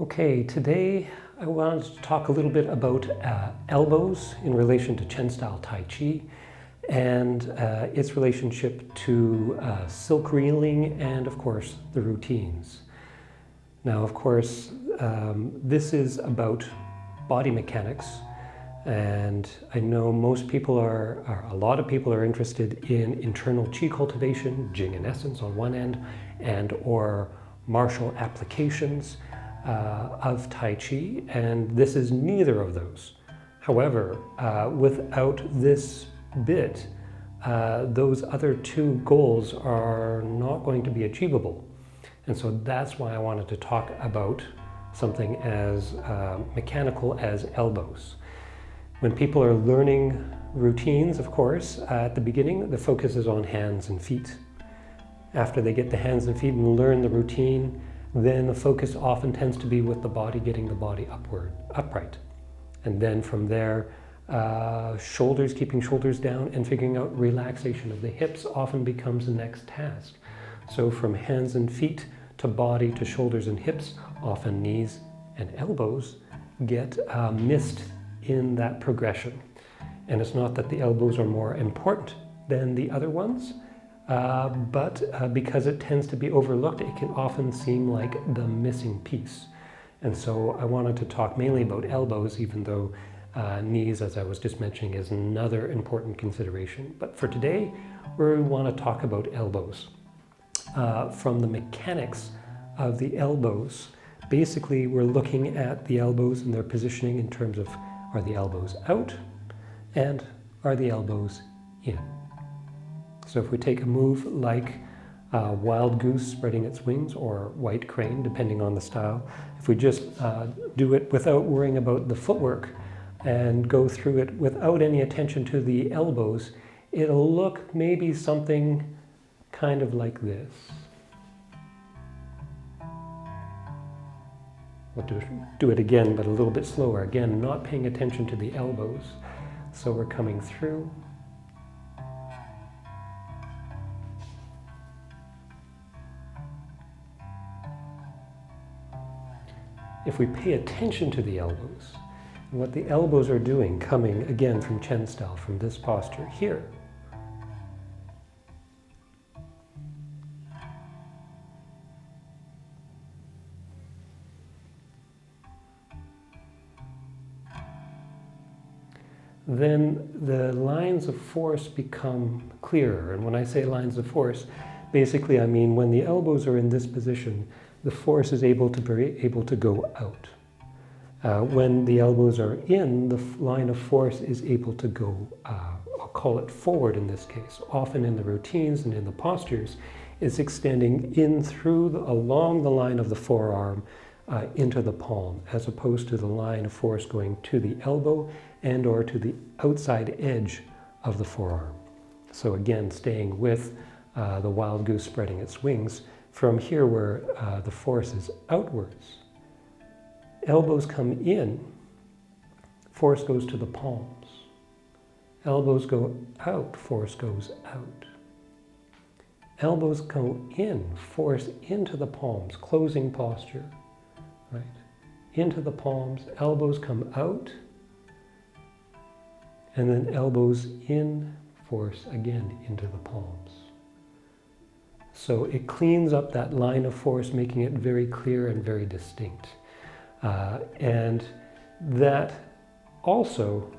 Okay, today I wanted to talk a little bit about elbows in relation to Chen style Tai Chi and its relationship to silk reeling and, of course, the routines. Now, of course, this is about body mechanics, and I know most people a lot of people are interested in internal Qi cultivation, jing in essence on one end, and or martial applications of Tai Chi, and this is neither of those. However, without this bit, those other two goals are not going to be achievable. And so that's why I wanted to talk about something as mechanical as elbows. When people are learning routines, of course, at the beginning, the focus is on hands and feet. After they get the hands and feet and learn the routine, then the focus often tends to be with the body, getting the body upright. And then from there, shoulders, keeping shoulders down and figuring out relaxation of the hips often becomes the next task. So from hands and feet to body to shoulders and hips, often knees and elbows get missed in that progression. And it's not that the elbows are more important than the other ones, but because it tends to be overlooked, it can often seem like the missing piece. And so I wanted to talk mainly about elbows, even though knees, as I was just mentioning, is another important consideration. But for today, we want to talk about elbows. From the mechanics of the elbows, basically we're looking at the elbows and their positioning in terms of, are the elbows out and are the elbows in? So if we take a move like wild goose spreading its wings or white crane, depending on the style, if we just do it without worrying about the footwork and go through it without any attention to the elbows, it'll look maybe something kind of like this. We'll do it again, but a little bit slower. Again, not paying attention to the elbows. So we're coming through. If we pay attention to the elbows, and what the elbows are doing, coming again from Chen style, from this posture here, then the lines of force become clearer. And when I say lines of force, basically I mean when the elbows are in this position, the force is able to go out. When the elbows are in, the line of force is able to go, I'll call it forward in this case. Often in the routines and in the postures, it's extending in through, along the line of the forearm into the palm, as opposed to the line of force going to the elbow and or to the outside edge of the forearm. So again, staying with the wild goose spreading its wings, from here where the force is outwards, elbows come in, force goes to the palms. Elbows go out, force goes out. Elbows go in, force into the palms, closing posture, right? Into the palms, elbows come out, and then elbows in, force again into the palms. So it cleans up that line of force, making it very clear and very distinct. And that also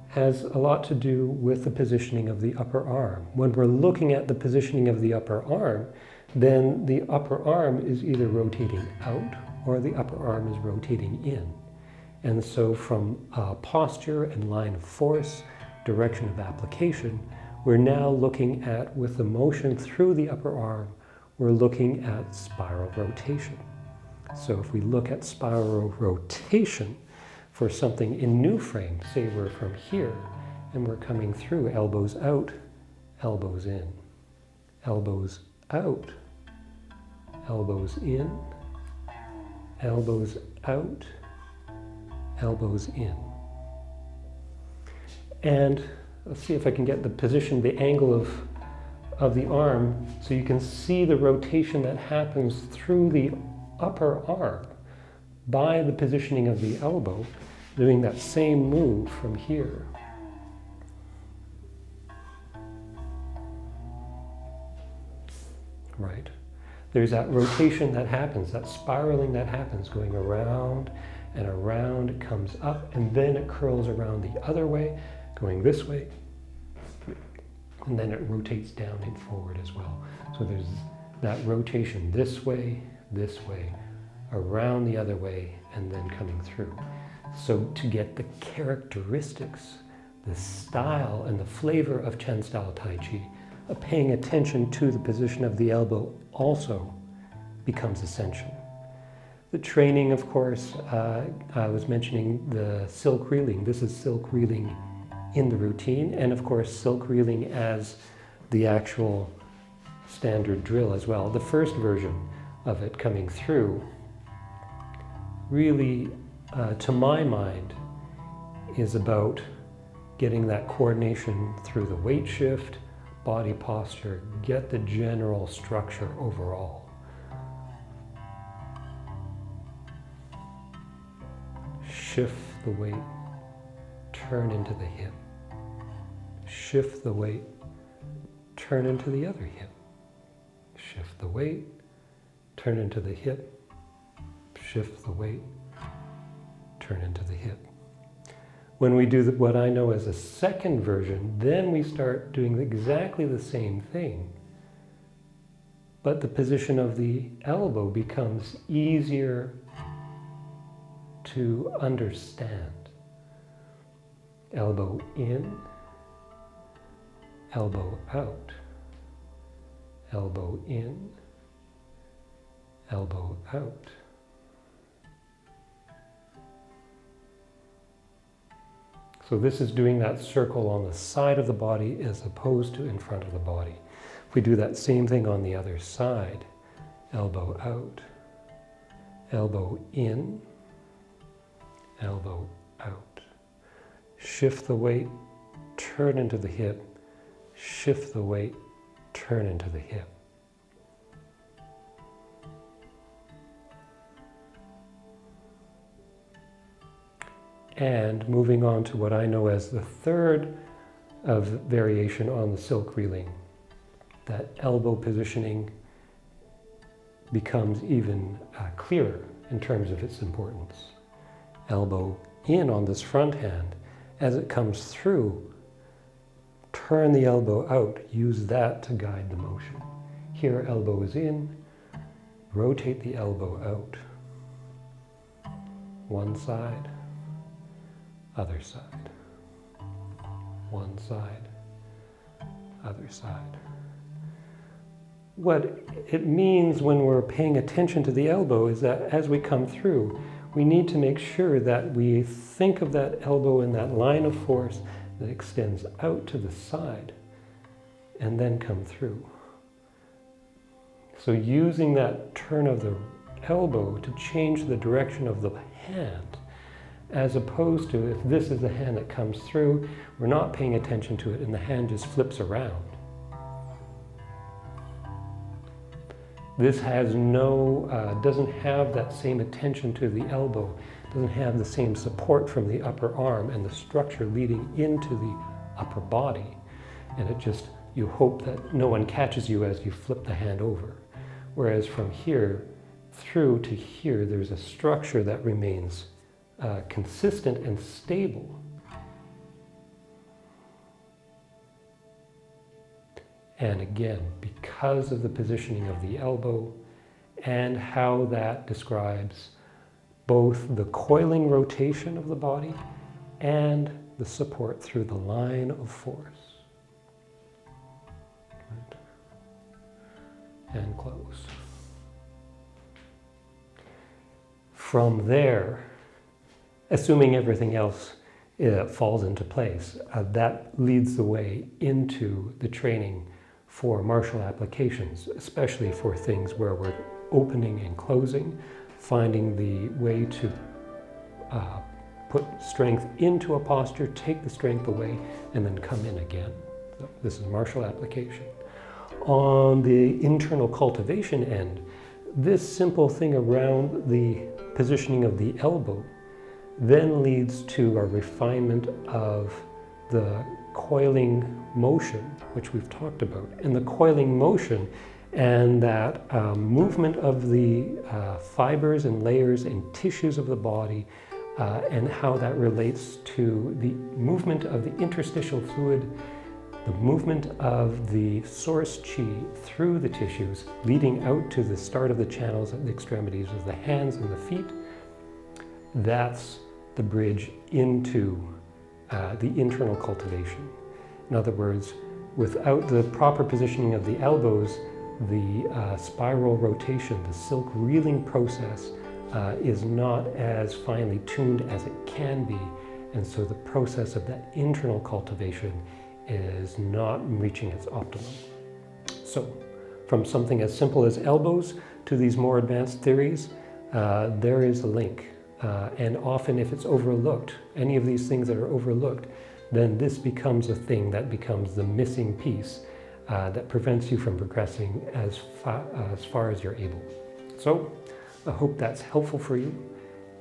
has a lot to do with the positioning of the upper arm. When we're looking at the positioning of the upper arm, then the upper arm is either rotating out or the upper arm is rotating in. And so from posture and line of force, direction of application, we're now looking at, with the motion through the upper arm, we're looking at spiral rotation. So if we look at spiral rotation for something in new frame, say we're from here and we're coming through, elbows out, elbows in, elbows out, elbows in, elbows out, elbows in. And let's see if I can get the position, the angle of the arm, so you can see the rotation that happens through the upper arm by the positioning of the elbow, doing that same move from here. Right. There's that rotation that happens, that spiraling that happens, going around and around. It comes up and then it curls around the other way, going this way. And then it rotates down and forward as well. So there's that rotation this way, around the other way, and then coming through. So to get the characteristics, the style and the flavor of Chen style Tai Chi, paying attention to the position of the elbow also becomes essential. The training, of course, I was mentioning the silk reeling. This is silk reeling in the routine, and of course silk reeling as the actual standard drill as well. The first version of it coming through really, to my mind, is about getting that coordination through the weight shift, body posture, get the general structure overall. Shift the weight, turn into the hip. Shift the weight, turn into the other hip. Shift the weight, turn into the hip. Shift the weight, turn into the hip. When we do what I know as a second version, then we start doing exactly the same thing, but the position of the elbow becomes easier to understand. Elbow in, elbow out, elbow in, elbow out. So this is doing that circle on the side of the body as opposed to in front of the body. If we do that same thing on the other side, elbow out, elbow in, elbow out. Shift the weight, turn into the hip, shift the weight, turn into the hip. And moving on to what I know as the third of variation on the silk reeling, that elbow positioning becomes even clearer in terms of its importance. Elbow in on this front hand, as it comes through, turn the elbow out, use that to guide the motion. Here, elbow is in, rotate the elbow out. One side, other side. One side, other side. What it means when we're paying attention to the elbow is that as we come through, we need to make sure that we think of that elbow in that line of force that extends out to the side and then come through. So using that turn of the elbow to change the direction of the hand, as opposed to if this is the hand that comes through, we're not paying attention to it and the hand just flips around. This has doesn't have that same attention to the elbow, doesn't have the same support from the upper arm and the structure leading into the upper body. And it just, you hope that no one catches you as you flip the hand over. Whereas from here through to here, there's a structure that remains consistent and stable. And again, because of the positioning of the elbow and how that describes both the coiling rotation of the body and the support through the line of force. Right. And close. From there, assuming everything else falls into place, that leads the way into the training for martial applications, especially for things where we're opening and closing, finding the way to put strength into a posture, take the strength away, and then come in again. So this is martial application. On the internal cultivation end, this simple thing around the positioning of the elbow then leads to a refinement of the coiling motion, which we've talked about. And the coiling motion and that movement of the fibers and layers and tissues of the body, and how that relates to the movement of the interstitial fluid, the movement of the source qi through the tissues, leading out to the start of the channels at the extremities of the hands and the feet. That's the bridge into the internal cultivation. In other words, without the proper positioning of the elbows, the spiral rotation, the silk reeling process, is not as finely tuned as it can be, and so the process of that internal cultivation is not reaching its optimum. So, from something as simple as elbows to these more advanced theories, there is a link. And often if it's overlooked, any of these things that are overlooked, then this becomes a thing that becomes the missing piece that prevents you from progressing as far as you're able. So I hope that's helpful for you.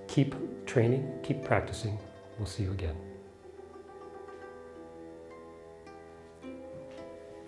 Keep training, keep practicing. We'll see you again.